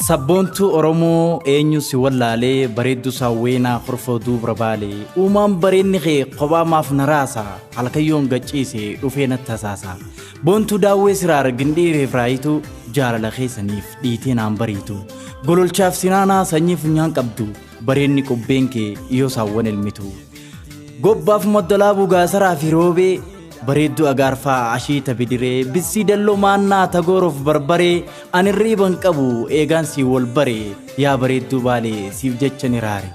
Sabbontu Oromoo eenyu si wallaalee bareeddu saawweenaa qorfoo dubra baalee uumaan bareenni kee qophaa maaf naraasa halkayyoon gachiise dhufee natti tasaasa boontu daawwee siraar gindhiireef raayitu jaalala keessaniif dhiitee naan bariitu gololchaaf sinaanaa sanyii funyaan qabdu bareenni qubbeen kee yoo saawwan elmitu gobbaaf moddolaa bugaasaraa fi roobee bareeddu agaarfaa ashiita bidiree bisii dalloo maannaa tagooruuf barbaree ani riiban qabu eegaan si wal baree yaa bareeddu baalee siif jecha ni raare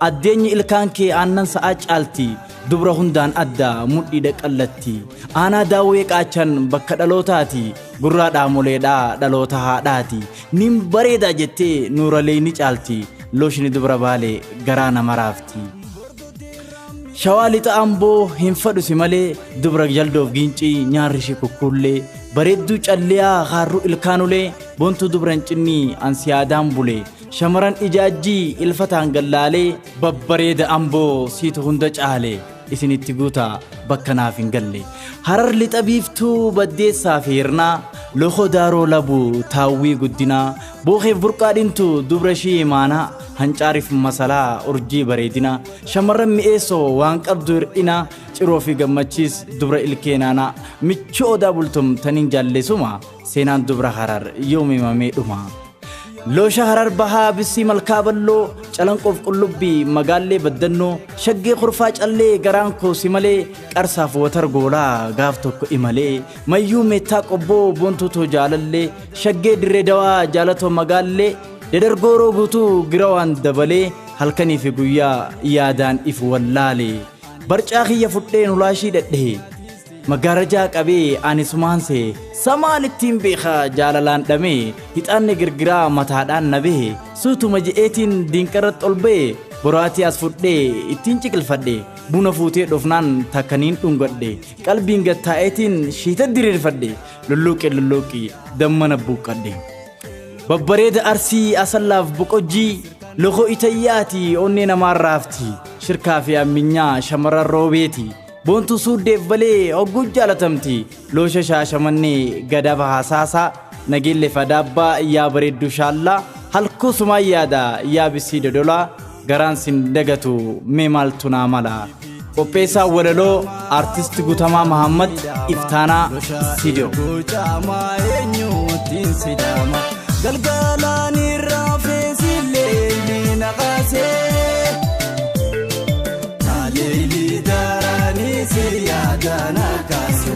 addeenyi ilkaan kee aannan sa'a caalti dubra hundaan adda mudhiidha qallatti aanaa daawwee qaachan bakka dhalootaati gurraadhaa moleedhaa dhaloota haadhaati nin bareedaa jettee nuuralee ni caalti looshni dubra baalee garaa nama raafti Shawali ta'amboo hin fadhu si malee dubra jaldoof gincii nyaarri shi kukkullee bareeddu calliyaa harru ilkaanulee bontu dubran cinnii ansiyaadaan bulee shamaran ijaajjii ilfataan gallaalee babbareeda amboo siitu hunda caalee isinitti guutaa bakka naaf hin galle harar lixa biiftuu baddeessaa fi hirnaa loko daaroo labu taawwii guddinaa bookeef burqaadhintu dubra shii imaanaa hancaariif masalaa urjii bareedina shamarran mi'eessoo waan qabdu hir'ina ciroo fi gammachiis dubra ilkeenaanaa michoo odaa bultum taniin jaalleessuma seenaan dubra harar yoom himamee dhuma loosha harar bahaa bisii malkaa balloo calanqoof qullubbii magaallee baddannoo shaggee kurfaa callee garaan koo si malee qarsaaf watar goolaa gaaf tokko imalee mayyuu meettaa qobboo boontuutoo jaalallee shaggee dirree dawaa jaalatoo magaallee Dedargooroo guutuu girawaan dabalee halkanii fi guyyaa yaadaan if wallaalee barcaa kiyya fudheen ulaashii dhadhee magaarajaa qabee ani sumaansee samaan ittiin beekaa jaalalaan dhamee hixaanne girgiraa mataadhaan nabee suutuma je'eetiin diinqarratti ol ba'e boraatii as fudhee ittiin ciqilfadhe buna fuutee dhofnaan takkaniin dhungadhe qalbiin gattaa'eetiin shiita diriirfadhe lulluuqi dammana buuqqadhe babbareeda arsii asallaaf boqojjii loko itayyaati onnee namaan raafti shirkaa fi amminyaa shamarran roobeeti boontu suuddeef balee hogguu jaalatamti loosha shaashamannee gadaba haasaasaa nageelle fadaabbaa yaa bareeddu shaallaa halkuu sumaan yaada yaa bisii dodolaa garaan sin dagatu mee maaltu naa mala qopheessaa walaloo artist Gutamaa Mahammad Iftaanaa Studio galgalani rafesi leili naqase taleili darani siyada nakasi